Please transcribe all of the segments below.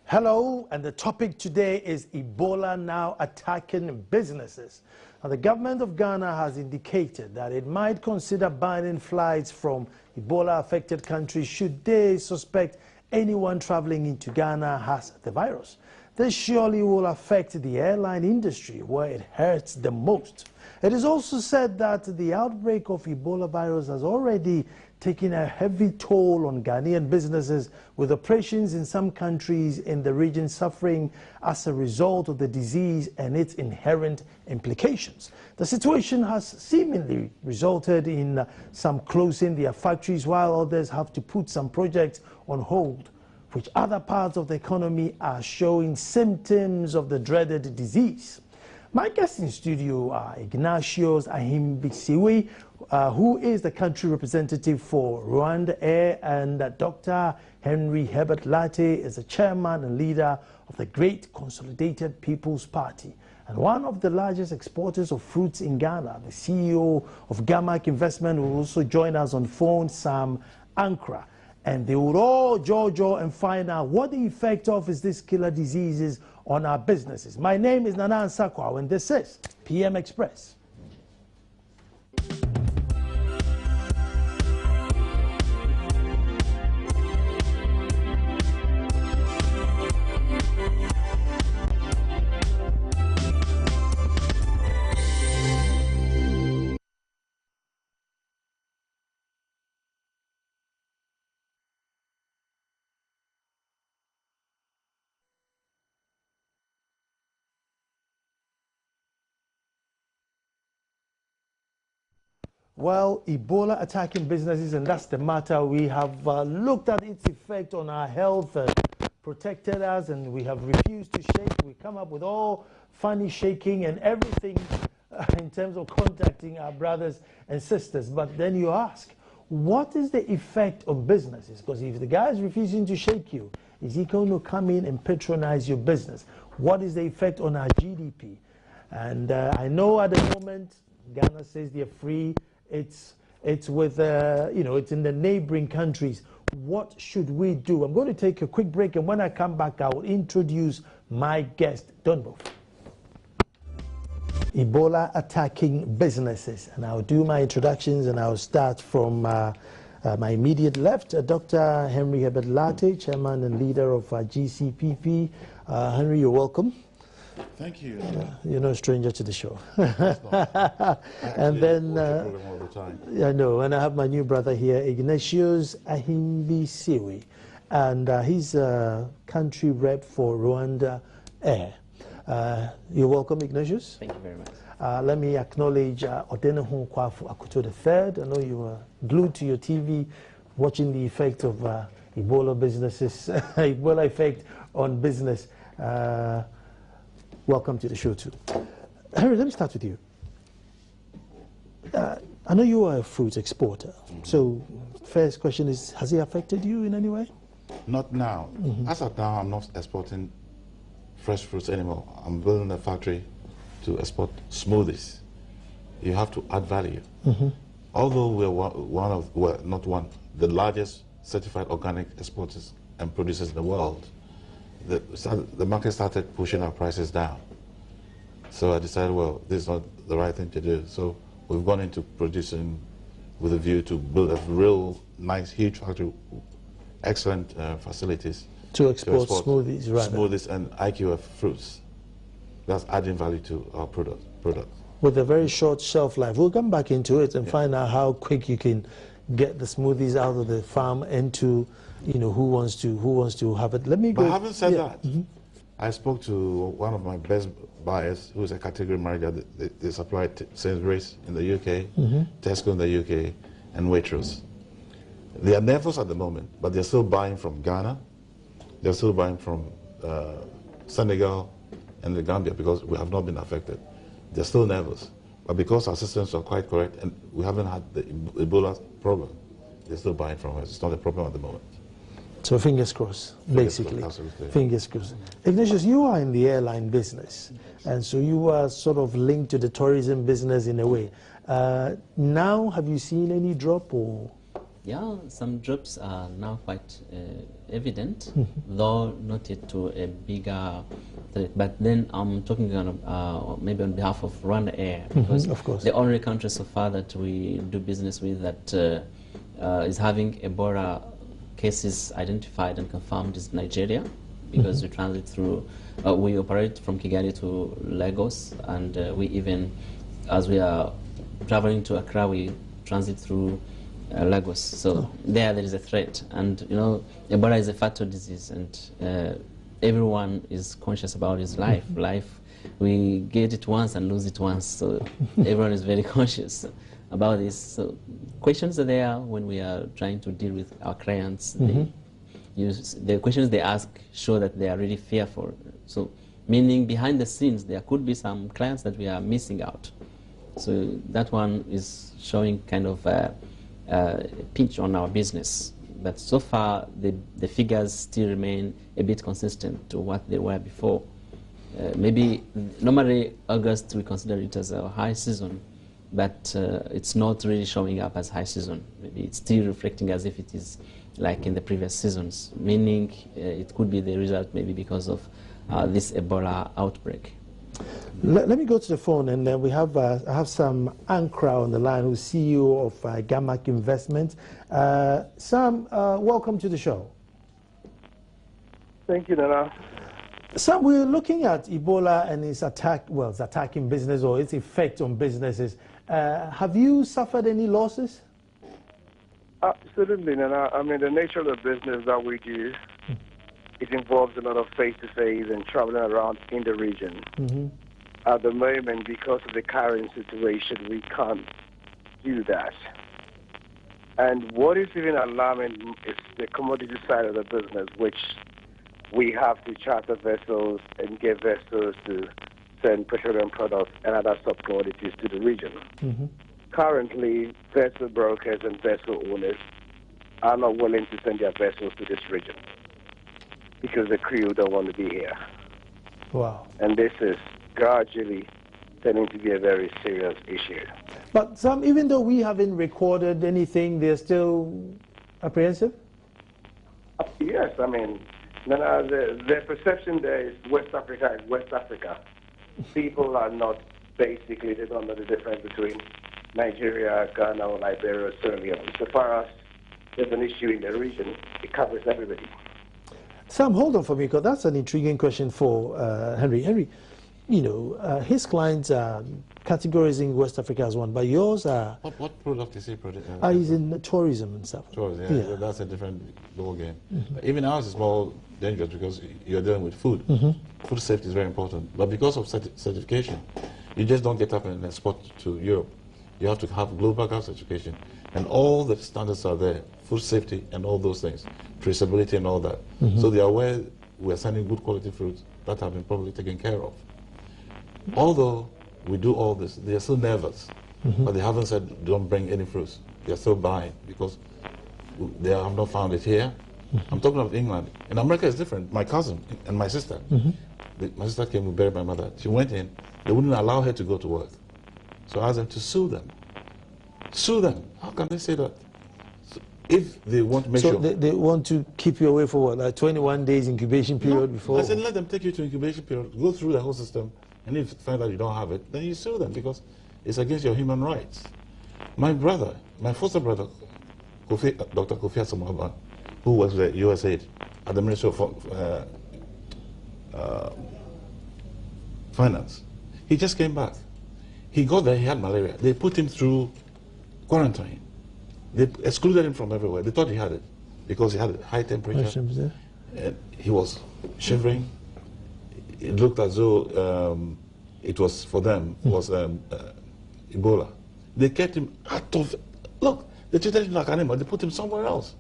Hello, and the topic today is Ebola now attacking businesses. Now, the government of Ghana has indicated that it might consider banning flights from Ebola-affected countries should they suspect anyone traveling into Ghana has the virus. This surely will affect the airline industry, where it hurts the most. It is also said that the outbreak of Ebola virus has already taken a heavy toll on Ghanaian businesses, with operations in some countries in the region suffering as a result of the disease and its inherent implications. The situation has seemingly resulted in some closing their factories, while others have to put some projects on hold, which other parts of the economy are showing symptoms of the dreaded disease. My guests in studio are Ignatius Ahimbisiwe, who is the country representative for Rwanda Air, and Dr. Henry Herbert Latte is the chairman and leader of the Great Consolidated People's Party, and one of the largest exporters of fruits in Ghana. The CEO of Gamak Investment will also join us on phone, Sam Ankra. And they will all jaw and find out what the effect of is this killer diseases on our businesses. My name is Nana Ansakwa, and this is PM Express. Well, Ebola attacking businesses, and that's the matter. We have looked at its effect on our health and protected us, and we have refused to shake. We come up with all funny shaking and everything in terms of contacting our brothers and sisters. But then you ask, what is the effect on businesses? Because if the guy is refusing to shake you, is he going to come in and patronize your business? What is the effect on our GDP? And I know at the moment, Ghana says they're free. It's with, it's in the neighboring countries. What should we do? I'm going to take a quick break, and when I come back, I will introduce my guest. Don't move. Ebola attacking businesses. And I'll do my introductions, and I'll start from my immediate left, Dr. Henry Herbert Latte, chairman and leader of GCPP. Henry, you're welcome. Thank you. You're no stranger to the show. And then, all the time. I know, and I have my new brother here, Ignatius Ahimbisiwe, and he's a country rep for Rwanda Air. You're welcome, Ignatius. Thank you very much. Let me acknowledge Odenehun Kwafu Akuto III. I know you were glued to your TV watching the effect of Ebola businesses, Ebola effect on business. Welcome to the show too. Henry, let me start with you. I know you are a fruit exporter. So first question is, has it affected you in any way? Not now. As of now, I'm not exporting fresh fruits anymore. I'm building a factory to export smoothies. You have to add value. Although we're the largest certified organic exporters and producers in the world, the market started pushing our prices down. So I decided, well, this is not the right thing to do. So we've gone into producing with a view to build a real nice, huge factory, excellent facilities. To export smoothies, right? Smoothies and IQF fruits. That's adding value to our product. With a very short shelf life. We'll come back into it and find out how quick you can get the smoothies out of the farm into, who wants to have it. Let me go. But having said that, I spoke to one of my best buyers, who's a category manager. They supply Sainsbury's in the UK, Tesco in the UK, and Waitrose. They are nervous at the moment, but they're still buying from Ghana. They're still buying from Senegal and the Gambia, because we have not been affected. They're still nervous. But because our systems are quite correct and we haven't had the Ebola problem, they're still buying from us. It's not a problem at the moment. So fingers crossed, basically. Absolutely. Fingers crossed. Ignatius, you are in the airline business, and so you are sort of linked to the tourism business in a way. Now, have you seen any drop or? Yeah, some drops are now quite evident, though not yet to a bigger threat. But then I'm talking maybe on behalf of Rwanda Air, because of course. the only country so far that we do business with that is having Ebola cases identified and confirmed is Nigeria, because we transit through, we operate from Kigali to Lagos, and we even, as we are traveling to Accra, we transit through Lagos. So there is a threat, and you know, Ebola is a fatal disease, and everyone is conscious about his life. We get it once and lose it once, so everyone is very conscious about this. So questions are there when we are trying to deal with our clients. The questions they ask show that they are really fearful. So meaning behind the scenes there could be some clients that we are missing out. So that one is showing kind of a pinch on our business. But so far the figures still remain a bit consistent to what they were before. Maybe normally August we consider it as a high season, but it's not really showing up as high season. Maybe it's still reflecting as if it is like in the previous seasons, meaning it could be the result maybe because of this Ebola outbreak. Let me go to the phone, and then we have I have Sam Ankra on the line, who's CEO of Gamak Investment. Sam, welcome to the show. Thank you, Nana. Sam, we're looking at Ebola and its attack, well, it's attacking business or its effect on businesses. Have you suffered any losses? Absolutely, Nana. I mean, the nature of the business that we do, it involves a lot of face-to-face and traveling around in the region. At the moment, because of the current situation, we can't do that. And what is even alarming is the commodity side of the business, which we have to charter vessels and get vessels to send petroleum products and other sub-commodities to the region. Currently, vessel brokers and vessel owners are not willing to send their vessels to this region because the crew don't want to be here. Wow. And this is gradually turning to be a very serious issue. But Sam, even though we haven't recorded anything, they're still apprehensive? Yes, I mean, the perception there is West Africa is West Africa. People are not, basically, they don't know the difference between Nigeria, Ghana, or Liberia, or Sierra Leone. So far as there's an issue in the region, it covers everybody. Sam, hold on for me, because that's an intriguing question for Henry. Henry, you know, his clients are categorizing West Africa as one, but yours are... What product is he producing? He's in tourism and stuff. Tourism, yeah. That's a different ball game. Even ours is more dangerous because you're dealing with food. Food safety is very important. But because of certification, you just don't get up and export to Europe. You have to have global gap certification. And all the standards are there, food safety and all those things, traceability and all that. So they are aware we are sending good quality fruits that have been properly taken care of. Although we do all this, they are still nervous, but they haven't said don't bring any fruits. They are still buying because they have not found it here. I'm talking of England. In America it's different. My cousin and my sister, my sister came to bury my mother. She went in, they wouldn't allow her to go to work. So I asked them to sue them. Sue them. How can they say that? So if they want to make sure... They want to keep you away for what, like 21 days incubation period before? I said let them take you to incubation period, go through the whole system, and if you find out you don't have it, then you sue them because it's against your human rights. My brother, my foster brother, Dr. Kofi Asamoah, who was the USAID at the Ministry of Finance, he just came back. He got there, he had malaria. They put him through quarantine. They excluded him from everywhere. They thought he had it because he had a high temperature. And he was shivering. It looked as though it was, for them, was Ebola. They kept him out of, look, they treated him like an animal. They put him somewhere else.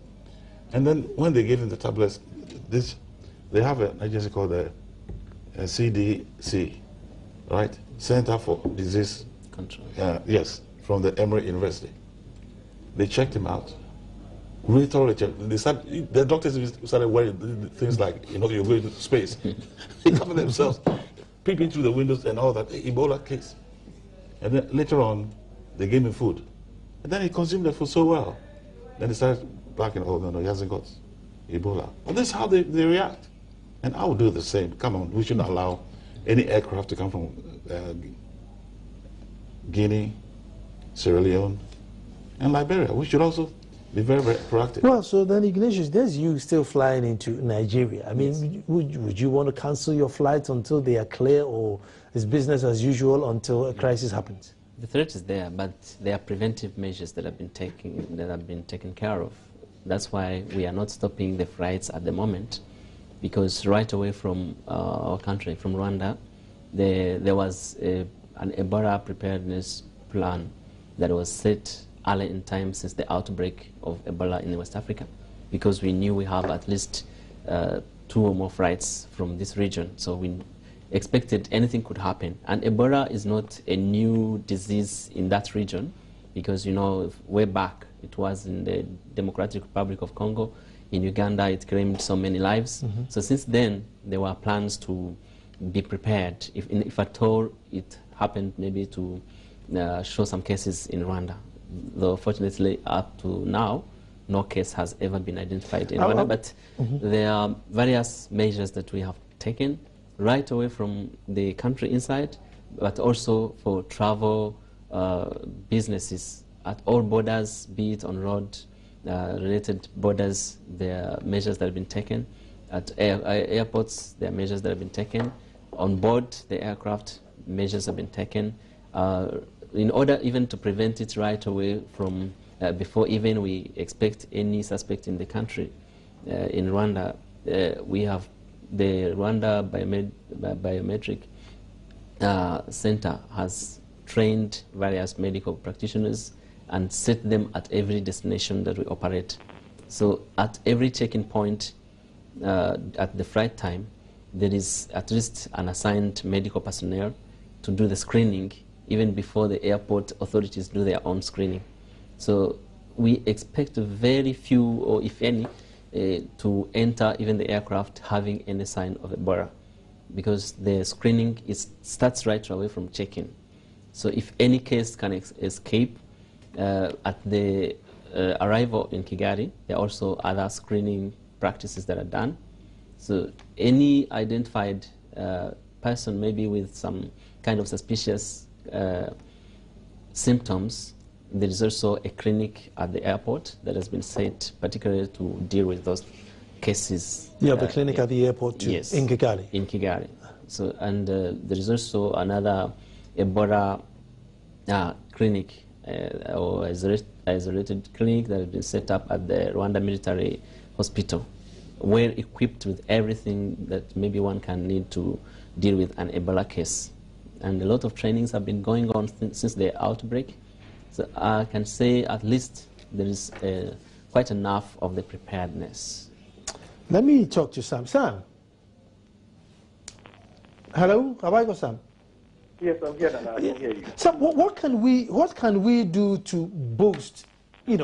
And then when they gave him the tablets, they have an agency called the CDC, right? Center for Disease Control. Yes, from the Emory University. They checked him out. Really thoroughly checked. The doctors started wearing things like, you know, you're going to space. They covered themselves, peeping through the windows and all that. Ebola case. And then later on, they gave him food. And then he consumed the food so well. Then they started backing, oh, no, he hasn't got Ebola. But this is how they react. And I would do the same. Come on, we shouldn't allow any aircraft to come from Guinea, Sierra Leone, and Liberia. We should also be very, very proactive. Well, so then, Ignatius, there's you still flying into Nigeria. I mean, Yes. would you want to cancel your flights until they are clear, or is business as usual until a crisis happens? The threat is there, but there are preventive measures that have been taken care of. That's why we are not stopping the flights at the moment, because right away from our country, from Rwanda, there was an Ebola preparedness plan that was set early in time since the outbreak of Ebola in West Africa, because we knew we have at least 2 or more flights from this region, so we expected anything could happen. And Ebola is not a new disease in that region, because, you know, way back it was in the Democratic Republic of Congo, in Uganda it claimed so many lives. So since then there were plans to be prepared if at all it happened, maybe to show some cases in Rwanda. Though fortunately up to now no case has ever been identified in Rwanda, but there are various measures that we have taken right away from the country inside, but also for travel businesses at all borders, be it on road related borders. There are measures that have been taken. At airports, there are measures that have been taken. On board the aircraft, measures have been taken in order even to prevent it right away from before even we expect any suspect in the country. In Rwanda, we have the Rwanda Biometric Center has trained various medical practitioners and set them at every destination that we operate. So at every check-in point at the flight time, there is at least an assigned medical personnel to do the screening even before the airport authorities do their own screening. So we expect very few, or if any, to enter even the aircraft having any sign of Ebola, because the screening starts right away from check-in. So if any case can escape at the arrival in Kigali, there are also other screening practices that are done. So any identified person, maybe with some kind of suspicious symptoms, there is also a clinic at the airport that has been set particularly to deal with those cases. You have a clinic at the airport too, yes, in Kigali? In Kigali. So, and there is also another Ebola clinic, or isolated clinic that has been set up at the Rwanda Military Hospital, well equipped with everything that maybe one can need to deal with an Ebola case. And a lot of trainings have been going on since the outbreak. So I can say at least there is quite enough of the preparedness. Let me talk to Sam. Sam? Hello? Have I got Sam? Yes, I'm here and I can hear you. Sam, what can we do to boost,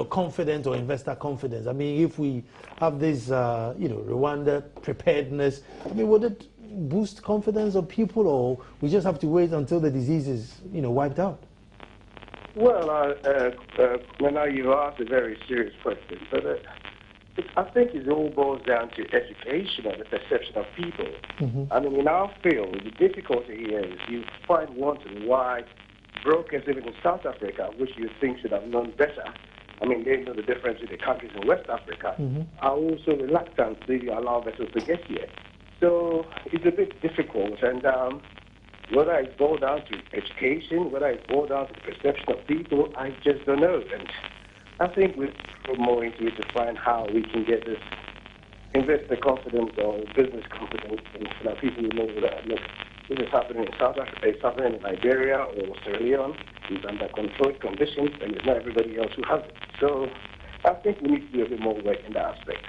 confidence or investor confidence? I mean, if we have this, Rwanda preparedness, I mean, would it boost confidence of people, or we just have to wait until the disease is, wiped out? Well, now you've asked a very serious question, but I think it all boils down to education and the perception of people. I mean, in our field, the difficulty here is you find once in a while brokers even in South Africa, which you think should have known better. I mean, they know the difference in the countries in West Africa, are also reluctant to allow vessels to get here. So it's a bit difficult, and whether it's boiled down to education, whether it's boiled down to the perception of people, I just don't know. And I think we'll go more into it to find how we can get this investor confidence or business confidence, and so that people will know that, look, this is happening in South Africa, it's happening in Liberia or Sierra Leone, it's under controlled conditions, and it's not everybody else who has it. So I think we need to do a bit more work in that aspect.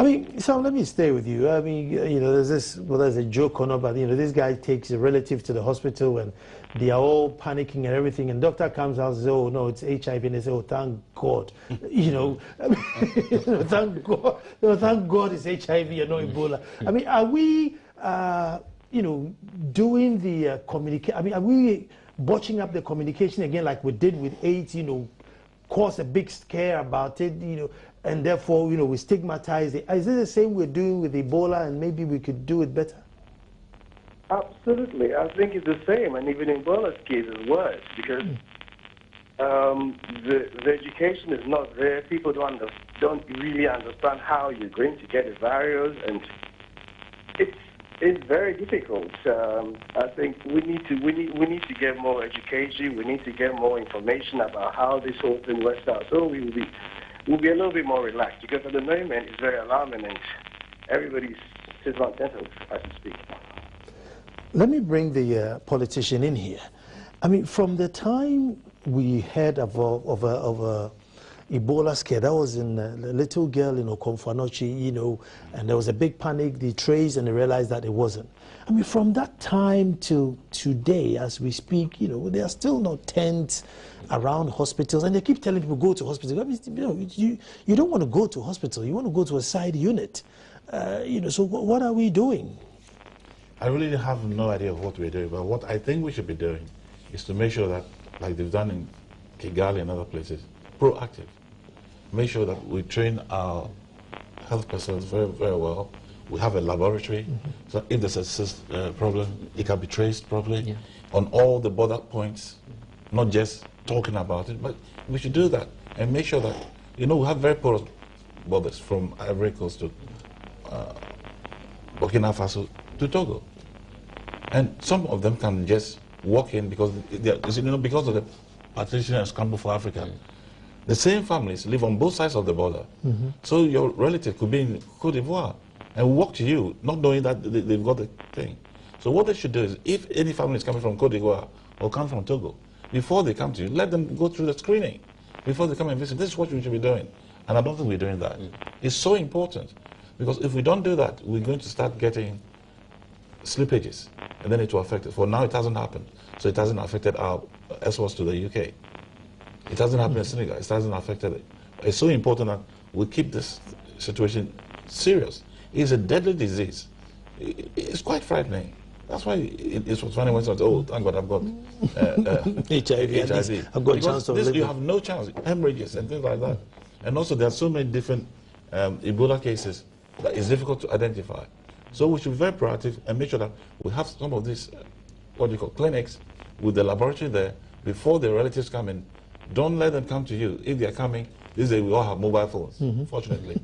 I mean, Sam, let me stay with you. I mean, there's this, there's a joke or not, but, this guy takes a relative to the hospital and they are all panicking and everything, and doctor comes out and says, oh, no, it's HIV, and they say, oh, thank God. Thank God. Thank God it's HIV and not Ebola. I mean, are we, doing the communication? I mean, are we botching up the communication again like we did with AIDS, cause a big scare about it, and therefore, we stigmatize it. Is it the same we're doing with Ebola, and maybe we could do it better? Absolutely. I think it's the same, and even in Ebola's case, it's worse, because the education is not there. People don't really understand how you're going to get the virus, and it's very difficult. I think we need to get more education. We need to get more information about how this whole thing works out. So we'll be a little bit more relaxed, because at the moment it's very alarming and everybody's sitting on tenterhooks, as you speak. Let me bring the politician in here. I mean, from the time we heard of a Ebola scare, that was in a little girl in Okomfanochi, and there was a big panic. They traced and they realized that it wasn't. I mean, from that time to today, as we speak, there are still no tents around hospitals, and they keep telling people go to hospital. I mean, you don't want to go to hospital. You want to go to a side unit. So what are we doing? I really have no idea of what we're doing, but what I think we should be doing is to make sure that, like they've done in Kigali and other places, proactive. Make sure that we train our health personnel very, very well. We have a laboratory, so if there's a problem, it can be traced properly on all the border points, not just talking about it, but we should do that and make sure that, we have very porous borders from Ivory Coast to Burkina Faso to Togo. And some of them can just walk in because because of the partition and scramble for Africa. The same families live on both sides of the border. So your relative could be in Cote d'Ivoire and walk to you, not knowing that they've got the thing. So what they should do is, if any family is coming from Cote d'Ivoire or come from Togo, before they come to you, let them go through the screening before they come and visit. This is what we should be doing. And I don't think we're doing that. It's so important, because if we don't do that, we're going to start getting slippages, and then it will affect it. For now, it hasn't happened. So it hasn't affected our exports to the UK. It hasn't happened in Senegal. It hasn't affected it. It's so important that we keep this situation serious. It's a deadly disease. It's quite frightening. That's why it was funny when someone said, oh, thank God I've got HIV. I've got a chance of living. You have no chance, hemorrhages and things like that. And also there are so many different Ebola cases that it's difficult to identify. So we should be very proactive and make sure that we have some of these, clinics with the laboratory there before the relatives come in. Don't let them come to you. If they're coming, these days we all have mobile phones, fortunately.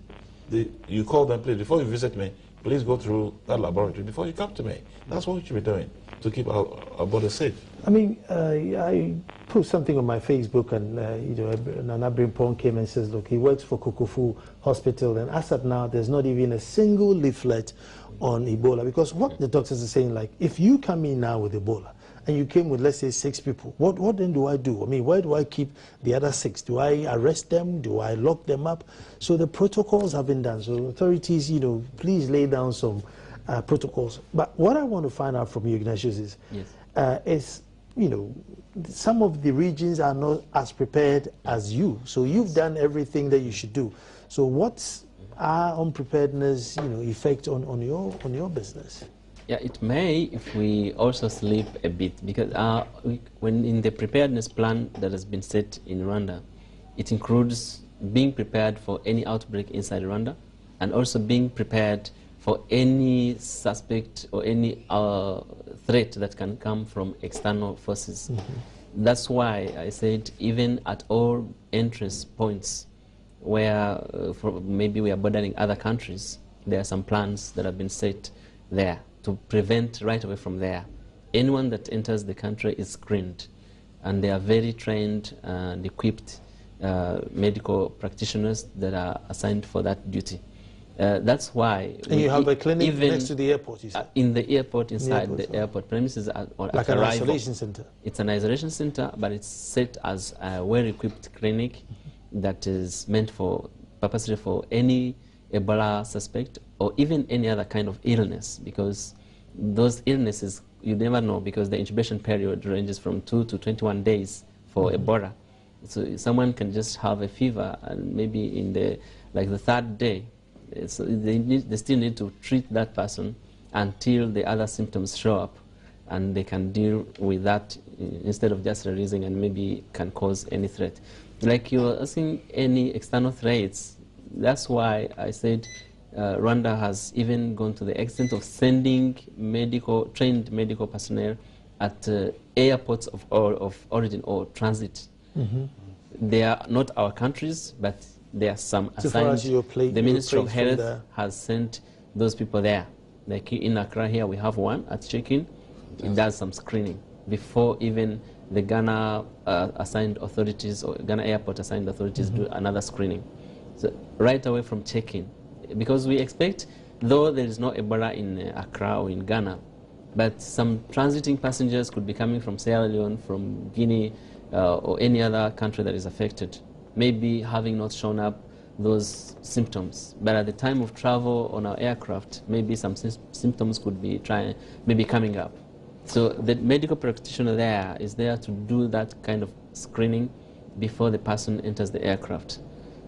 You call them, please, before you visit me, please go through that laboratory before you come to me. That's what we should be doing to keep our borders safe. I mean, I put something on my Facebook, and Nana Brimpong came and says, look, he works for Kukufu Hospital, and as of now, there's not even a single leaflet on Ebola, because what the doctors are saying, like, if you come in now with Ebola, and you came with, let's say, 6 people, what then do I do? I mean, where do I keep the other 6? Do I arrest them? Do I lock them up? So the protocols have been done. So authorities, please lay down some protocols. But what I want to find out from you, Ignatius, is, some of the regions are not as prepared as you. So you've done everything that you should do. So what's our unpreparedness, effect on your business? Yeah, it may if we also sleep a bit, because when in the preparedness plan that has been set in Rwanda, it includes being prepared for any outbreak inside Rwanda, and also being prepared for any suspect or any threat that can come from external forces. That's why I said even at all entrance points where maybe we are bordering other countries, there are some plans that have been set there to prevent right away from there. Anyone that enters the country is screened, and they are very trained and equipped medical practitioners that are assigned for that duty. That's why... And you have a clinic next to the airport, you said? In the airport, inside the airport premises. Like an isolation center? It's an isolation center, but it's set as a well-equipped clinic that is meant purposely for any Ebola suspect, or even any other kind of illness, because those illnesses, you never know, because the incubation period ranges from 2 to 21 days for Ebola. So someone can just have a fever, and maybe in the 3rd day, so they still need to treat that person until the other symptoms show up, and they can deal with that instead of just releasing and maybe can cause any threat. Like you were asking any external threats. That's why I said Rwanda has even gone to the extent of sending trained medical personnel at airports of origin or transit. They are not our countries, but there are some assigned. The Ministry of Health has sent those people there. Like in Accra here, we have one at check-in. It does some screening before even the Ghana assigned authorities or Ghana airport assigned authorities do another screening. So right away from check-in, because we expect, though there is no Ebola in Accra or in Ghana, but some transiting passengers could be coming from Sierra Leone, from Guinea, or any other country that is affected, maybe having not shown up those symptoms. But at the time of travel on our aircraft, maybe some symptoms could be maybe coming up. So the medical practitioner there is there to do that kind of screening before the person enters the aircraft.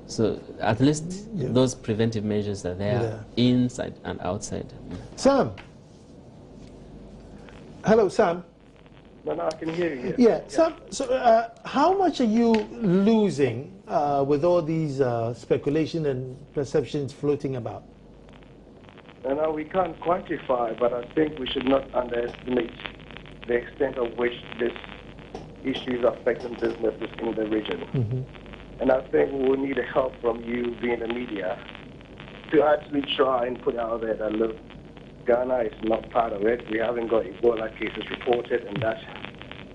So at least those preventive measures are there, inside and outside. Sam. Hello, Sam. No, I can hear you. Yeah. Sam, so how much are you losing with all these speculation and perceptions floating about? No, we can't quantify, but I think we should not underestimate the extent of which this issue is affecting businesses in the region. And I think we will need help from you, being the media, to actually try and put out there that, look, Ghana is not part of it. We haven't got Ebola cases reported, and that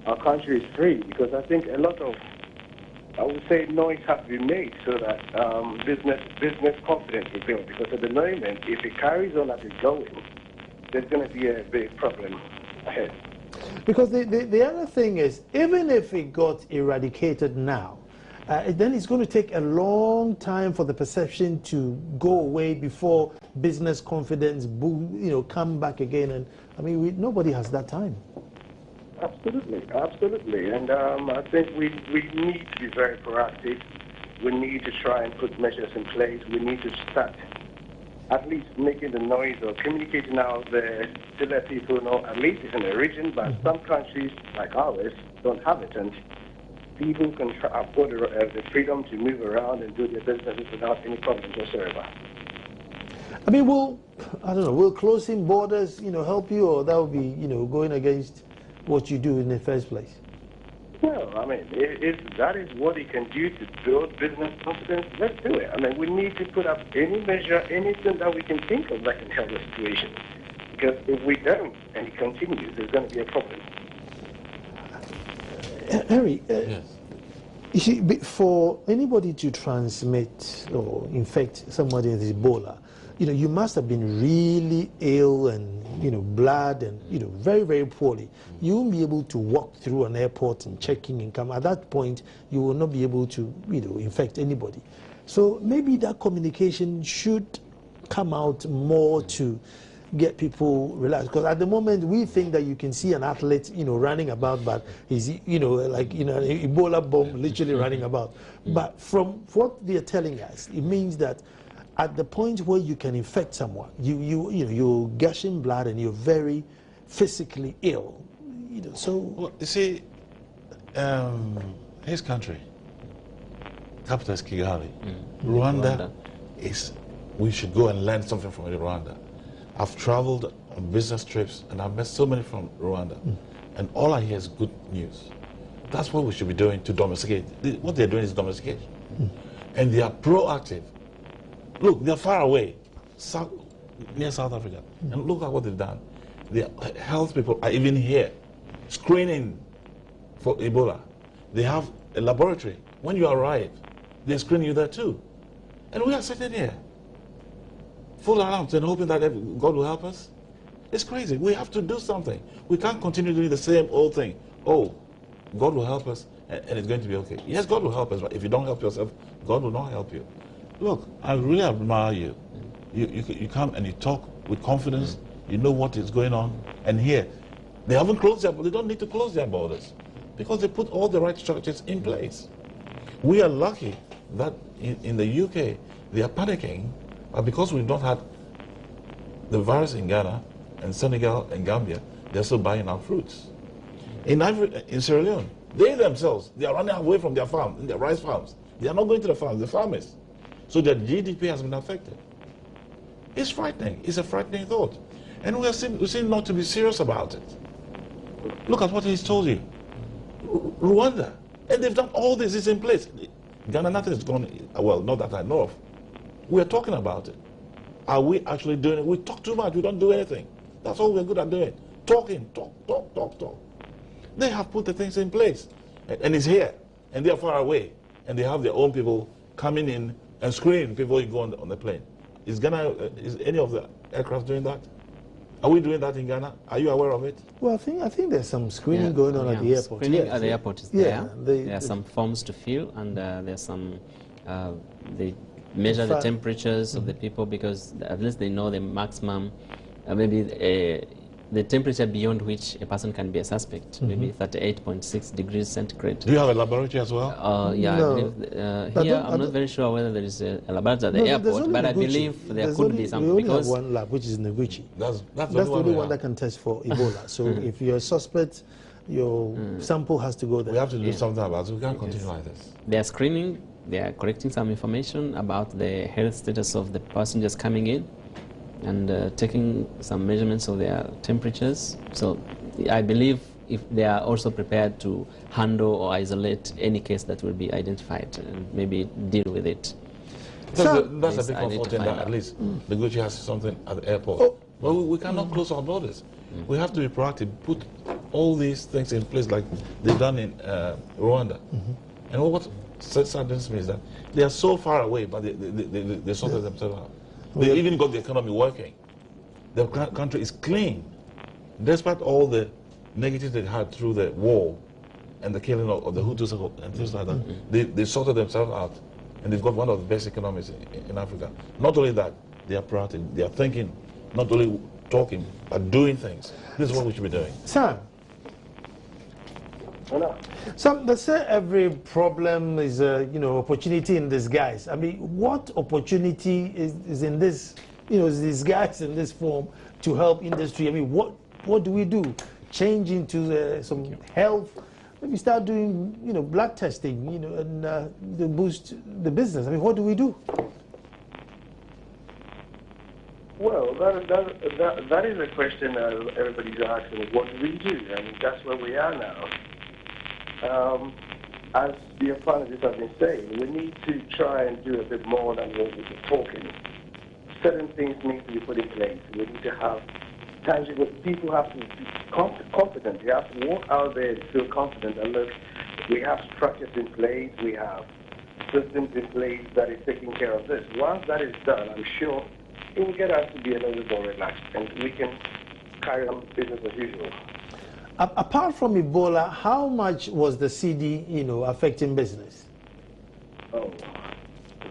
our country is free. Because I think a lot of, I would say, noise has to be made so that business confidence will build. Because at the moment, if it carries on as it's going, there's going to be a big problem ahead. Because the other thing is, even if it got eradicated now, then it's going to take a long time for the perception to go away before business confidence come back again. And I mean, nobody has that time. Absolutely, absolutely. And I think we need to be very proactive. We need to try and put measures in place. We need to start at least making the noise or communicating out there to let people know at least it's in a region, but some countries like ours don't have it. And people can have the freedom to move around and do their businesses without any problems whatsoever. I mean, will closing borders, help you, or that would be, going against what you do in the first place? Well, I mean, if that is what it can do to build business confidence, let's do it. I mean, we need to put up any measure, anything that we can think of that can help the situation. Because if we don't and it continues, there's going to be a problem. Harry, yes. You see, for anybody to transmit or infect somebody with Ebola, you must have been really ill and, blood and, very, very poorly. You won't be able to walk through an airport and check in and come. At that point, you will not be able to, infect anybody. So maybe that communication should come out more to get people relaxed. Because at the moment, we think that you can see an athlete, running about, but he's, like, an Ebola bomb literally running about. But from what they're telling us, it means that at the point where you can infect someone, you're gushing blood and you're very physically ill. So. Well, you see, his country, capital is Kigali. Rwanda is. We should go and learn something from Rwanda. I've traveled on business trips and I've met so many from Rwanda, and all I hear is good news. That's what we should be doing to domesticate. What they're doing is domestication, and they are proactive. Look, they're far away, near South Africa, and look at what they've done. The health people are even here, screening for Ebola. They have a laboratory. When you arrive, they screen you there too. And we are sitting here, full alarms and hoping that God will help us. It's crazy. We have to do something. We can't continue doing the same old thing. Oh, God will help us and it's going to be okay. Yes, God will help us, but if you don't help yourself, God will not help you. Look, I really admire you. You come and you talk with confidence. You know what is going on. And here, they haven't closed their, they don't need to close their borders because they put all the right structures in place. We are lucky that in the UK, they are panicking, but because we've not had the virus in Ghana and Senegal and Gambia, they're still buying our fruits. In Sierra Leone, They themselves, they are running away from their farm, their rice farms. They are not going to the farms, the farmers. So their GDP has been affected. It's frightening. It's a frightening thought. And we seem not to be serious about it. Look at what he's told you. Rwanda. And they've done all this, it's in place. Ghana, nothing is gone, well, not that I know of. We're talking about it. Are we actually doing it? We talk too much, we don't do anything. That's all we're good at doing. Talking, talk. They have put the things in place. And it's here. And they're far away. And they have their own people coming in and screening before you go on the plane. Is any of the aircraft doing that? Are we doing that in Ghana? Are you aware of it? Well, I think there's some screening going on at the airport. Screening at the airport is there. There are some some forms to fill, and there's some. They measure the temperatures of the people, because at least they know the maximum, maybe the temperature beyond which a person can be a suspect, maybe 38.6 degrees centigrade. Do you have a laboratory as well? Yeah, no. I believe, here I'm not very sure whether there is a laboratory at the airport, but I believe there could be something. We only have one lab, which is in Noguchi. That's the only one that can test for Ebola. So if you're a suspect, your sample has to go there. We have to do something about it. We can't continue like this. They are screening, they are collecting some information about the health status of the passengers coming in, and taking some measurements of their temperatures. So I believe if they are also prepared to handle or isolate any case that will be identified and maybe deal with it. That's a big comfort in that at least the Gucci has something at the airport. But we cannot close our borders. We have to be proactive, put all these things in place like they've done in Rwanda. And what saddens me is that they are so far away, but they sorted themselves out. They even got the economy working. The country is clean. Despite all the negatives they had through the war and the killing of the Hutus and things like that, they sorted themselves out. And they've got one of the best economies in Africa. Not only that, they are proactive. They are thinking, not only talking, but doing things. This is what we should be doing. Sam. Sam, they say every problem is a opportunity in disguise. I mean, what opportunity is in this, is disguised in this form to help industry? I mean, what do we do? Change into some health? Maybe start doing, blood testing, and to boost the business. I mean, what do we do? Well, that is a question everybody's asking. What do we do? I mean, that's where we are now. As the apologists have been saying, we need to try and do a bit more than what we're talking. Certain things need to be put in place. We need to have tangible. People have to be confident. They have to walk out there and feel confident. And look, we have structures in place. We have systems in place that is taking care of this. Once that is done, I'm sure it will get us to be a little bit more relaxed, and we can carry on business as usual. Apart from Ebola, how much was the CD, affecting business? Oh,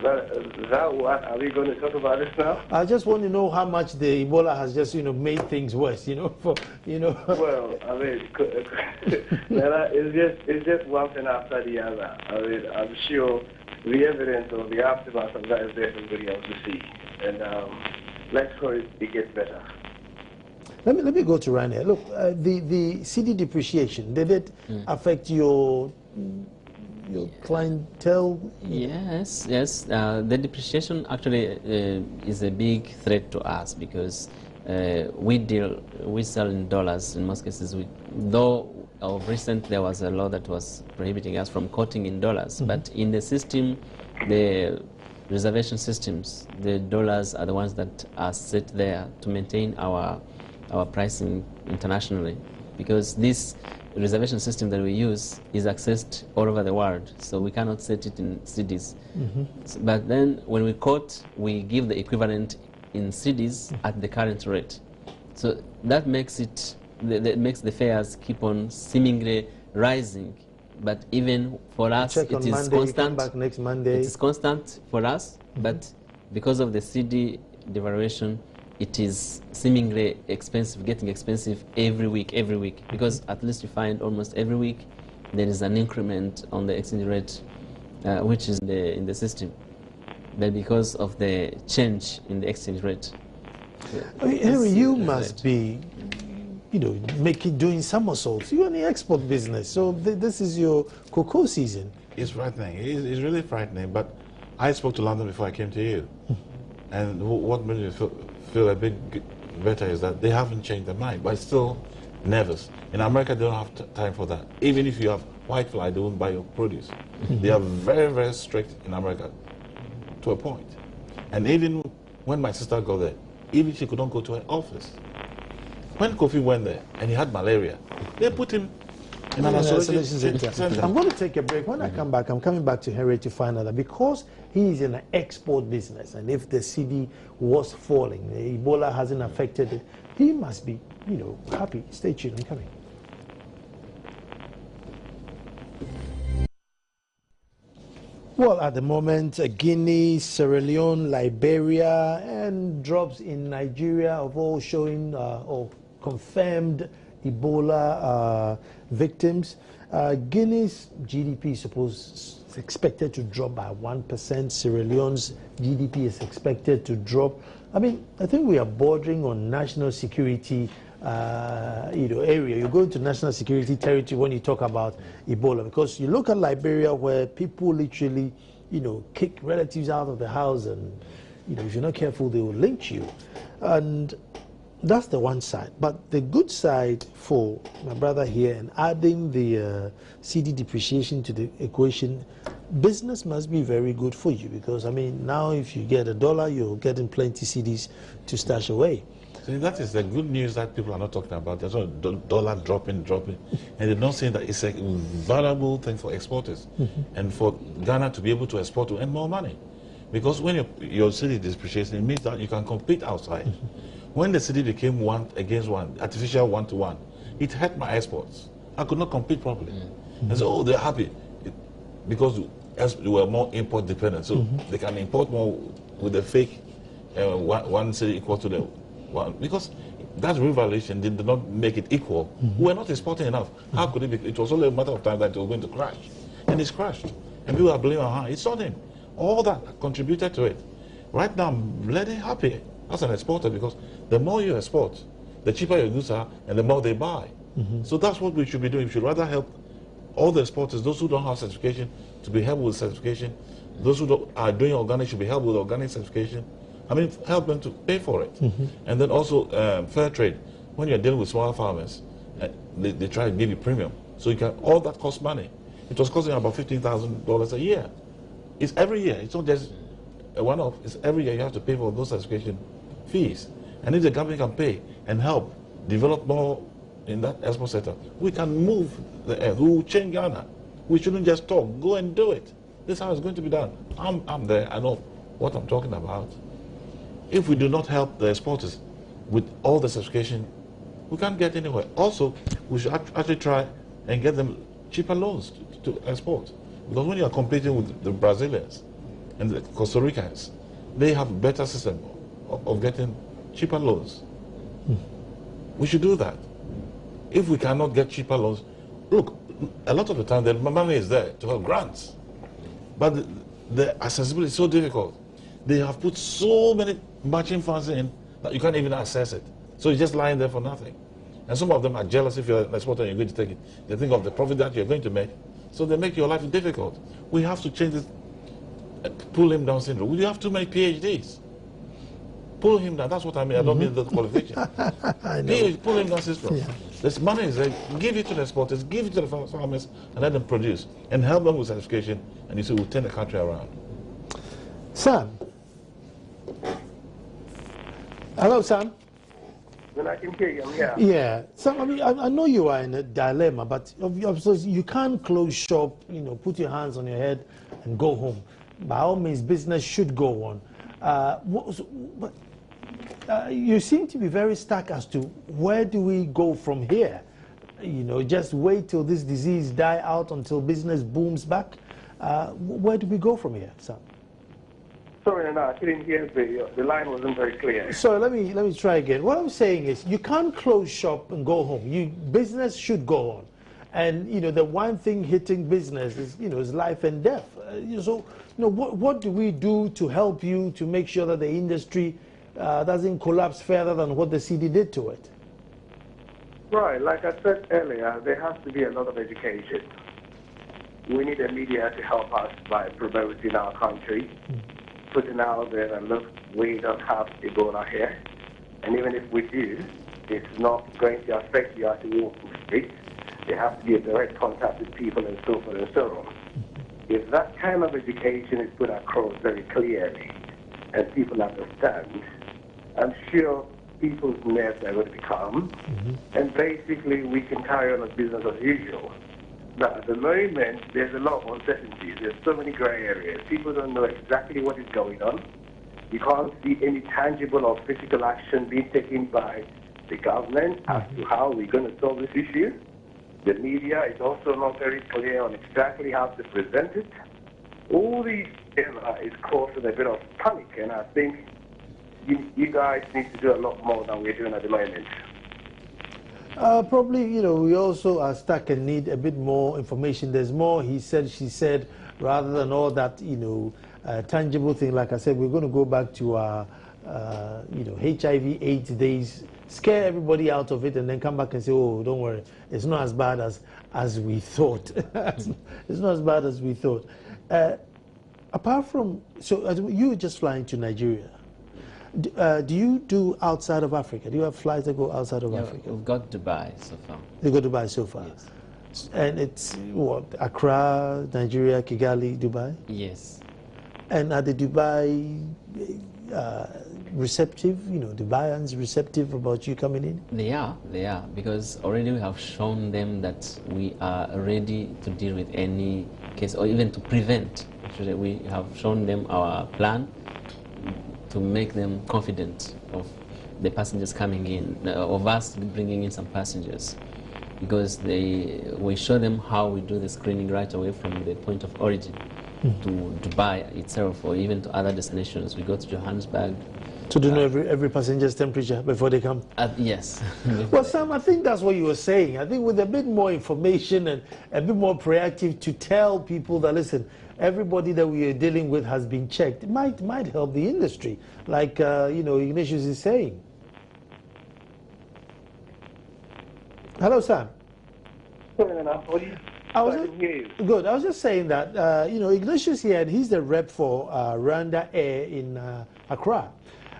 that what? Are we going to talk about this now? I just want to know how much the Ebola has just, made things worse, Well, I mean, it's just one thing after the other. I mean, I'm sure the evidence of the aftermath of that is there for everybody else to see. And let's hope it gets better. Let me go to Rania. Look, the CD depreciation, did it affect your clientele? Yes. The depreciation actually is a big threat to us, because we sell in dollars in most cases. Though of recent there was a law that was prohibiting us from quoting in dollars, but in the system, the reservation systems, the dollars are the ones that are set there to maintain our pricing internationally, because this reservation system that we use is accessed all over the world, so we cannot set it in CDs. But then when we quote, we give the equivalent in CDs at the current rate. So that makes the fares keep on seemingly rising. But even for us, it is Monday, constant. come back next Monday. It is constant for us, but because of the CD devaluation, it is seemingly expensive, getting expensive every week, because at least you find almost every week there is an increment on the exchange rate, which is in the system, but because of the change in the exchange rate. I mean, Henry, you must be doing somersaults. You're in the export business, so this is your cocoa season. It's frightening. It's really frightening. But I spoke to London before I came to you, and what made me feel a bit better is that they haven't changed their mind, but it's still nervous. In America, they don't have time for that. Even if you have white fly, they won't buy your produce. They are very, very strict in America, to a point. And even when my sister got there, even she couldn't go to her office. When Kofi went there and he had malaria, they put him in an isolation center. I'm going to take a break. When I come back, I'm coming back to Henry to find out that because he is in an export business, and if the cedi was falling, the Ebola hasn't affected it, he must be, happy. Stay tuned. I'm coming. Well, at the moment, Guinea, Sierra Leone, Liberia, and drops in Nigeria of all showing or confirmed Ebola victims. Guinea's GDP is expected to drop by 1%. Sierra Leone's GDP is expected to drop. I think we are bordering on national security area. You go into national security territory when you talk about Ebola, because you look at Liberia, where people literally, kick relatives out of the house, and if you're not careful, they will lynch you. And that's the one side. But the good side for my brother here, and adding the cedi depreciation to the equation, business must be very good for you, because now if you get $1, you're getting plenty cedis to stash away. So that is the good news that people are not talking about. There's no dollar dropping, and they're not saying that it's a valuable thing for exporters and for Ghana to be able to export to earn more money. Because when your cedi depreciates, it means that you can compete outside. When the cedi became one against one, artificial one-to-one, it hurt my exports. I could not compete properly. And so, they're happy because we were more import dependent. So they can import more with the fake one cedi equal to the one. Because that revaluation did not make it equal. We were not exporting enough. How could it be? It was only a matter of time that it was going to crash. And it's crashed. And people are blaming her. It's on him. All that contributed to it. Right now, I'm bloody happy as an exporter, because the more you export, the cheaper your goods are, and the more they buy. So that's what we should be doing. We should rather help all the exporters, those who don't have certification, to be helped with certification. Those who are doing organic should be helped with organic certification. Help them to pay for it. And then also fair trade. When you're dealing with smaller farmers, they try to give you premium. So all that costs money. It was costing about $15,000 a year. It's every year. It's not just a one-off. It's every year you have to pay for those certification fees. And if the government can pay and help develop more in that export sector, we can move the earth. We will change Ghana. We shouldn't just talk. Go and do it. This is how it's going to be done. I'm there. I know what I'm talking about. If we do not help the exporters with all the certification, we can't get anywhere. Also, we should actually try and get them cheaper loans to export. Because when you are competing with the Brazilians and the Costa Ricans, they have a better system of getting cheaper loans. We should do that. If we cannot get cheaper loans, look, a lot of the time the money is there to have grants, but the accessibility is so difficult. They have put so many matching funds in that you can't even access it. So it's just lying there for nothing. And some of them are jealous if you're an exporter and you're going to take it. They think of the profit that you're going to make, so they make your life difficult. We have to change this pull him down syndrome. We have too many PhDs. Pull him down. That's what I mean. I don't mean the qualification. Pull him down syndrome. Yeah. This money is there. Give it to the exporters, give it to the farmers, and let them produce. And help them with certification, and you see, we'll turn the country around. Sam. Hello, Sam. Then I can hear you. Yeah. Yeah. Sam, I know you are in a dilemma, but obviously you can't close shop, put your hands on your head and go home. By all means, business should go on. But you seem to be very stuck as to where do we go from here? Just wait till this disease die out until business booms back. Where do we go from here, Sam? Sorry, no, I couldn't hear the line wasn't very clear. So let me try again. What I'm saying is, you can't close shop and go home. Business should go on, and the one thing hitting business is is life and death. So what do we do to help you to make sure that the industry doesn't collapse further than what the cedi did to it? Right, like I said earlier, there has to be a lot of education. We need the media to help us by promoting our country, putting out there that, look, we don't have Ebola here. And even if we do, it's not going to affect you as you walk the street. There has to be a direct contact with people and so forth and so on. If that kind of education is put across very clearly and people understand, I'm sure people's nerves are going to be calm, and basically we can carry on as business as usual. But at the moment, there's a lot of uncertainty. There's so many gray areas. People don't know exactly what is going on. You can't see any tangible or physical action being taken by the government as to how we're going to solve this issue. The media is also not very clear on exactly how to present it. All these is causing a bit of panic, and I think you guys need to do a lot more than we're doing at the moment. Probably, we also are stuck and need a bit more information. There's more he said, she said, rather than all that, tangible thing. Like I said, we're going to go back to our, HIV/AIDS days, scare everybody out of it, and then come back and say, oh, don't worry, it's not as bad as we thought. It's not as bad as we thought. Apart from, so you were just flying to Nigeria. Do you do outside of Africa? Do you have flights that go outside of Africa? We've got Dubai so far. You go to Dubai so far? Yes. And it's what, Accra, Nigeria, Kigali, Dubai? Yes. And are the Dubai receptive, Dubaians receptive about you coming in? They are, because already we have shown them that we are ready to deal with any case, or even to prevent. Actually, we have shown them our plan to make them confident of the passengers coming in, of us bringing in some passengers, because we show them how we do the screening right away from the point of origin to Dubai itself, or even to other destinations. We go to Johannesburg. So do you know every passenger's temperature before they come? Yes. Well, Sam, I think that's what you were saying. I think with a bit more information and a bit more proactive to tell people that, listen, everybody that we are dealing with has been checked. It might help the industry, like Ignatius is saying. Hello, Sam. I was just saying that Ignatius here, and he's the rep for Rwanda Air in Accra,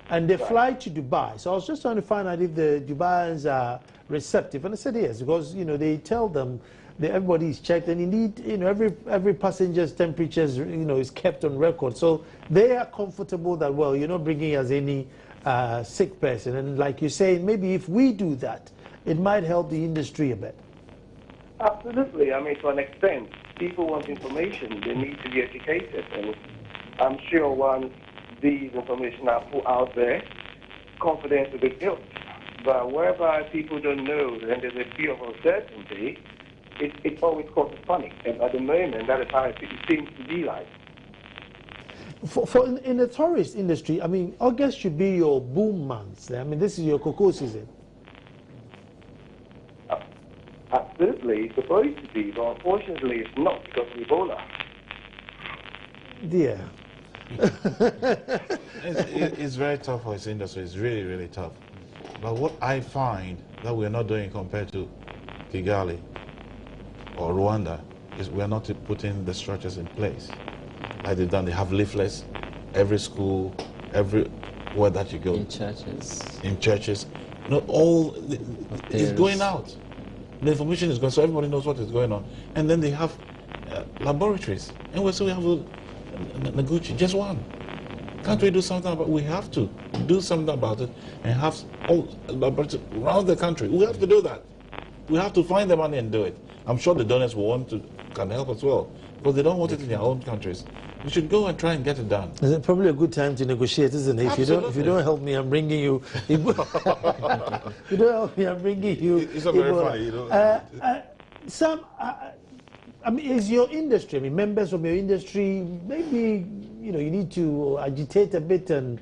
and they fly to Dubai. So I was just trying to find out if the Dubaians are receptive, and I said yes, because they tell them that everybody is checked, and indeed, every passenger's temperature is kept on record. So they are comfortable that, well, you're not bringing us any sick person, and like you're saying, maybe if we do that, it might help the industry a bit. Absolutely. I mean, to an extent, people want information. They need to be educated, and I'm sure once these information are put out there, confidence will be built. But whereby people don't know and there's a fear of uncertainty, it always causes panic. And at the moment, that is how it seems to be like. In the tourist industry, I mean, August should be your boom months. I mean, this is your cocoa season. Absolutely, it's supposed to be, but unfortunately it's not because of Ebola. Dear. It's very tough for this industry. It's really, really tough. But what I find that we're not doing compared to Kigali or Rwanda is we're not putting the structures in place. Like they've done, they have leaflets, every school, everywhere that you go. In churches. In churches. Not all, it's going out. The information is going, so everybody knows what is going on. And then they have laboratories. And we have Noguchi, just one. Can't we do something about it? We have to do something about it and have all laboratories around the country. We have to do that. We have to find the money and do it. I'm sure the donors can help as well, but they don't want it in their own countries. We should go and try and get it done. Is it probably a good time to negotiate, isn't it? If you don't help me, I'm bringing you. If you don't help me, I'm bringing you. It's not very funny, Sam, I mean, is your industry? I mean, members from your industry, maybe you need to agitate a bit and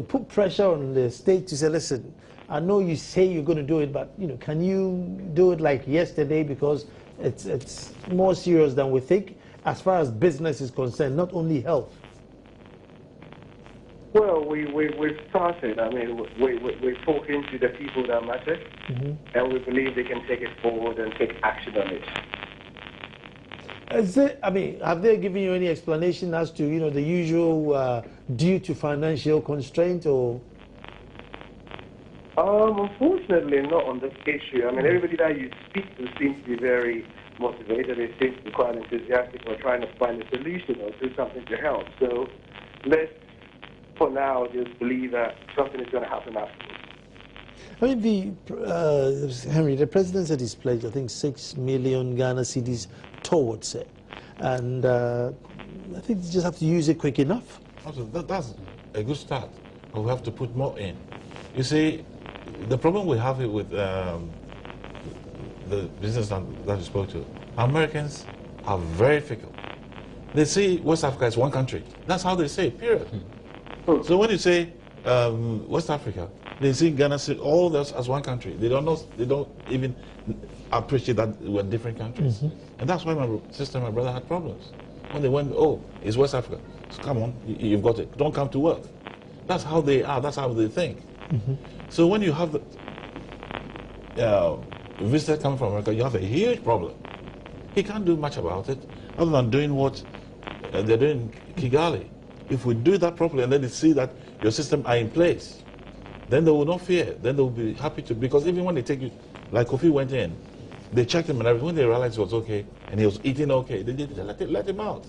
put pressure on the state to say, listen, I know you say you're going to do it, but can you do it like yesterday, because it's more serious than we think as far as business is concerned, not only health. Well, we've started. I mean, we're talking to the people that matter, and we believe they can take it forward and take action on it. I mean, have they given you any explanation as to, you know, the usual due to financial constraint or? Unfortunately, not on this issue. I mean, everybody that you speak to seems to be very motivated. They seem to be quite enthusiastic for trying to find a solution or do something to help. So let's, for now, just believe that something is going to happen afterwards. I mean, Henry, the president said he's pledged, I think, 6 million Ghana cedis towards it. And I think you just have to use it quick enough. That's a good start, but we have to put more in. You see, the problem we have with the business that you spoke to, Americans are very fickle. They see West Africa as one country. That's how they say it, period. So when you say West Africa, they see Ghana all this as one country. They don't even appreciate that we're different countries. And that's why my sister and my brother had problems. When they went, oh, it's West Africa. So come on, you've got it. Don't come to work. That's how they are. That's how they think. So when you have the visitor coming from America, you have a huge problem. He can't do much about it other than doing what they're doing in Kigali. If we do that properly and then they see that your systems are in place, then they will not fear. Then they will be happy to, because even when they take you, like Kofi went in, they checked him and everything. When they realized it was okay and he was eating okay, they did let him out.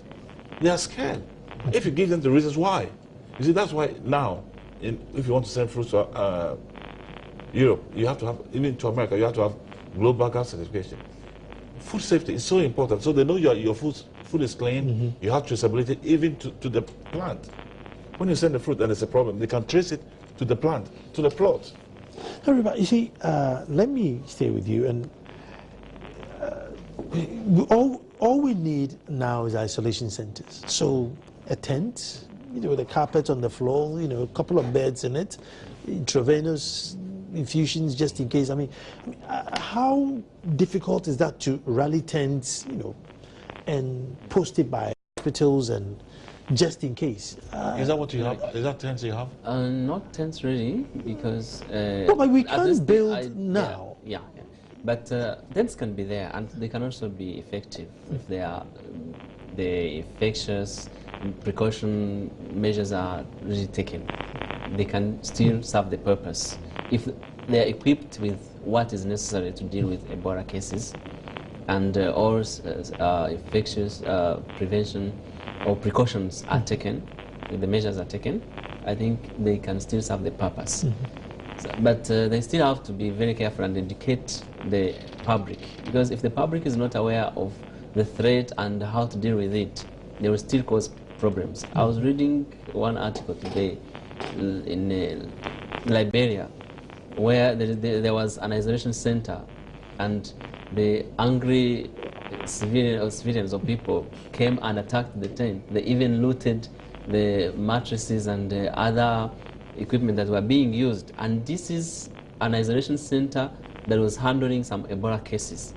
They are scared. If you give them the reasons why. You see, that's why now, if you want to send fruits to Europe, you have to have, even to America, you have to have global gas certification. Food safety is so important. So they know your food is clean, you have traceability even to the plant. When you send the fruit and there's a problem, they can trace it to the plant, to the plot. Everybody, you see, let me stay with you. And all we need now is isolation centers. So a tent, you know, with a carpet on the floor, you know, a couple of beds in it, intravenous infusions just in case. I mean, how difficult is that to rally tents, you know, and post it by hospitals and just in case? Is that what you have? Is that tents you have? Not tents really, because no, but we can't build now. Yeah. But tents can be there, and they can also be effective if they are the infectious precaution measures are really taken. They can still serve the purpose if they are equipped with what is necessary to deal with Ebola cases, and all infectious prevention or precautions are taken, the measures are taken. I think they can still serve the purpose. So, but they still have to be very careful and educate the public, because if the public is not aware of the threat and how to deal with it, they will still cause problems. I was reading one article today in Liberia, where there was an isolation center, and the angry civilians or people came and attacked the tent. They even looted the mattresses and other equipment that were being used. And this is an isolation center that was handling some Ebola cases.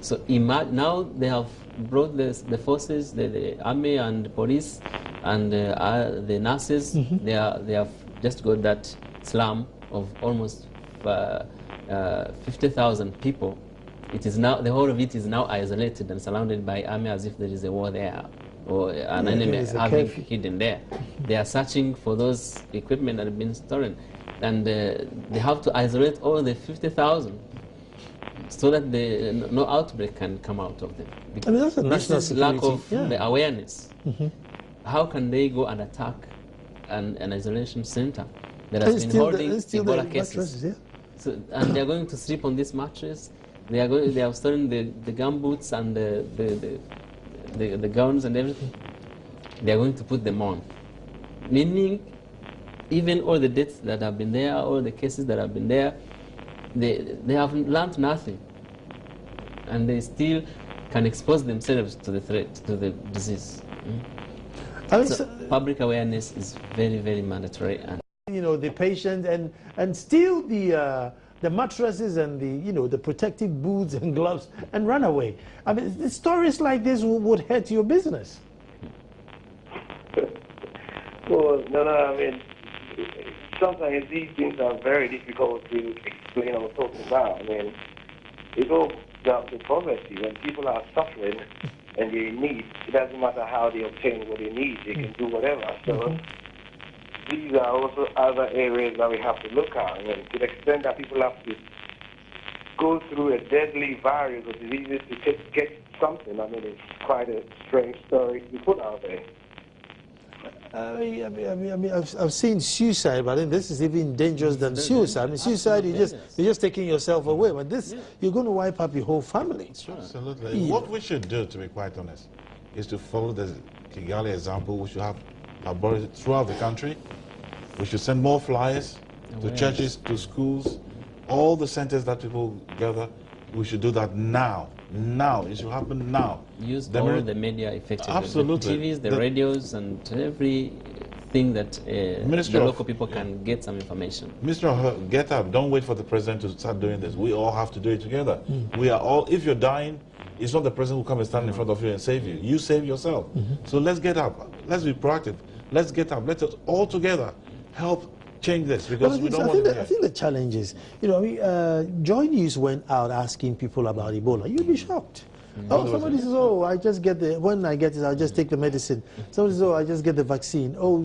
So now they have brought the forces, the army and police and the nurses. They have just got that slum of almost 50,000 people. It is now, the whole of it is now isolated and surrounded by army as if there is a war there, or an enemy having hidden there. They are searching for those equipment that have been stolen, and they have to isolate all the 50,000 so that no outbreak can come out of them. I mean, that's a national this is lack of the awareness. How can they go and attack an isolation center that has been holding Ebola cases? So, and they are going to sleep on this mattress. They have stolen the gumboots and the gowns and everything. They are going to put them on, meaning even all the deaths that have been there, all the cases that have been there, they have learned nothing, and they still can expose themselves to the threat, to the disease. So public awareness is very, very mandatory. And you know, the patient and steal the mattresses and the protective boots and gloves and run away. I mean, the stories like this would hurt your business. Well, no, I mean, sometimes these things are very difficult to explain or talk about. I mean, it goes down to poverty. When people are suffering and they need, it doesn't matter how they obtain what they need, they can do whatever. So these are also other areas that we have to look at. I mean, to the extent that people have to go through a deadly virus or diseases to get something, I mean, it's quite a strange story to put out there. I've seen suicide, but I think this is even dangerous than suicide. I mean, suicide, you're just taking yourself away. But this, you're going to wipe up your whole family. Sure. Absolutely. Yeah. What we should do, to be quite honest, is to follow the Kigali example. We should have laboratories throughout the country. We should send more flyers to churches, to schools, all the centers that people gather. We should do that now. Now. It should happen now. Use all the media effectively. Absolutely. The TVs, the radios, and everything that the local people can get some information. Mr. Get up. Don't wait for the president to start doing this. We all have to do it together. We are all, if you're dying, it's not the president who comes and stand in front of you and save you. You save yourself. So let's get up. Let's be proactive. Let's get up. Let us all together help change this, because we don't want to. I think the challenge is, Joy News went out asking people about Ebola. You'd be shocked. Oh, somebody says, oh, I just get when I get it, I'll just take the medicine. Somebody says, oh, I just get the vaccine. Oh,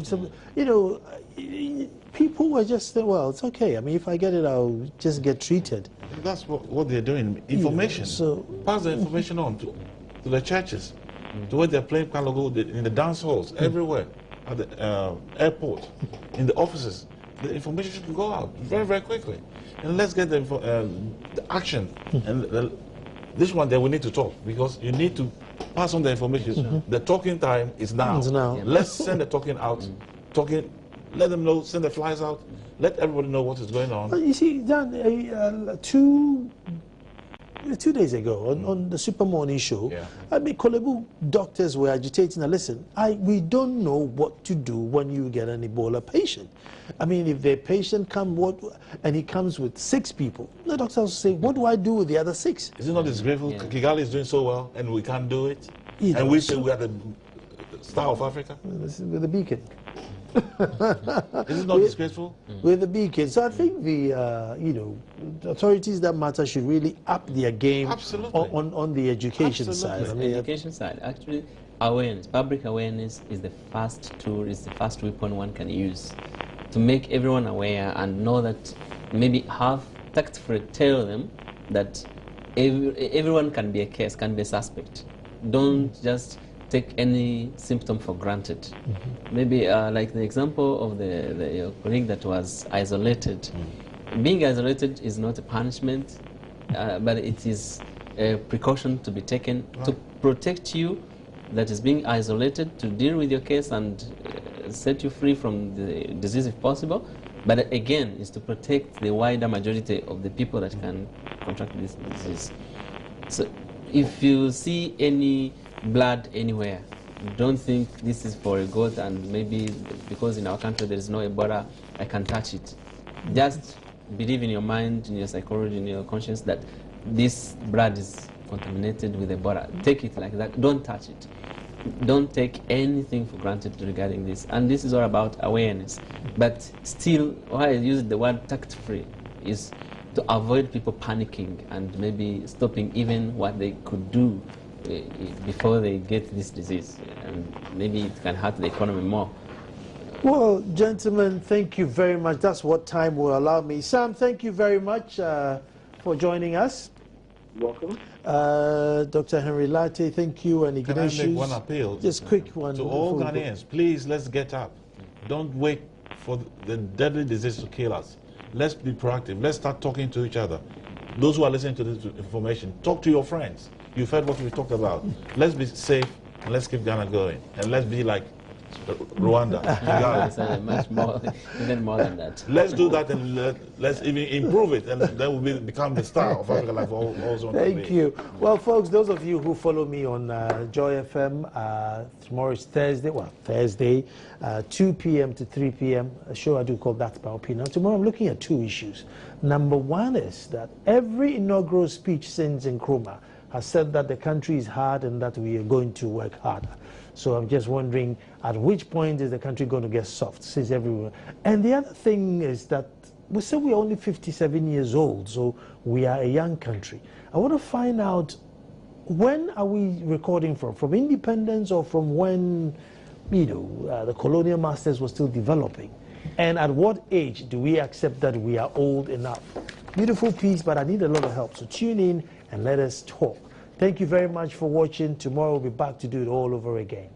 people were just saying, well, it's okay. I mean, if I get it, I'll just get treated. That's what they're doing. Information. So pass the information on to the churches, to where they're playing Kalogo, in the dance halls, everywhere, at the airport, in the offices. The information should go out very, very quickly. And let's get the action. And this one, then we need to talk, because you need to pass on the information. The talking time is now. Let's send the talking out. Let them know, send the flyers out. Let everybody know what is going on. You see, Dan, 2 days ago on the Super Morning Show, I mean, Kolebu doctors were agitating. Now, listen, we don't know what to do when you get an Ebola patient. I mean, if the patient and he comes with 6 people, the doctors will say, what do I do with the other 6? Is it not disgraceful? Kigali is doing so well, and we can't do it. And we say we are the star of Africa. With the beacon. Is it not disgraceful? With the beacon. So I think the the authorities that matter should really up their game on the education side. I mean, education side, actually, awareness, public awareness is the first tool, is the first weapon one can use to make everyone aware and know that, maybe have tactfully tell them that everyone can be a case, can be a suspect. Don't just take any symptom for granted. Maybe like the example of your colleague that was isolated. Being isolated is not a punishment, but it is a precaution to be taken to protect you, that is being isolated, to deal with your case and set you free from the disease if possible. But again, is to protect the wider majority of the people that can contract this disease. So if you see any blood anywhere, don't think this is for a goat, and maybe because in our country there is no Ebola, I can touch it. Just believe in your mind, in your psychology, in your conscience, that this blood is contaminated with Ebola. Take it like that. Don't touch it. Don't take anything for granted regarding this. And this is all about awareness. But still, why I use the word tact-free is to avoid people panicking and maybe stopping even what they could do before they get this disease, and maybe it can hurt the economy more. Well, gentlemen, thank you very much. That's what time will allow me. Sam, thank you very much for joining us. Welcome. Dr. Henry Latte, thank you. And Ignatius. Can I make one appeal? Just quick one. To all Ghanaians, please, let's get up. Don't wait for the deadly disease to kill us. Let's be proactive. Let's start talking to each other. Those who are listening to this information, talk to your friends. You've heard what we talked about. Let's be safe, and let's keep Ghana going. And let's be like Rwanda. Much more, even more than that. Let's do that, and let's even improve it, and then we'll become the star of Africa like also. Thank you. Well, folks, those of you who follow me on Joy FM, tomorrow is Thursday. Well, Thursday, 2 p.m. to 3 p.m. A show I do call That's My Opinion. Tomorrow I'm looking at 2 issues. Number one is that every inaugural speech since Nkrumah has said that the country is hard and that we are going to work harder. So I'm just wondering, at which point is the country going to get soft, since everywhere? And the other thing is that we say we're only 57 years old, so we are a young country. I want to find out, when are we recording from? From independence, or from when, the colonial masters were still developing? And at what age do we accept that we are old enough? Beautiful piece, but I need a lot of help. So tune in and let us talk. Thank you very much for watching. Tomorrow we'll be back to do it all over again.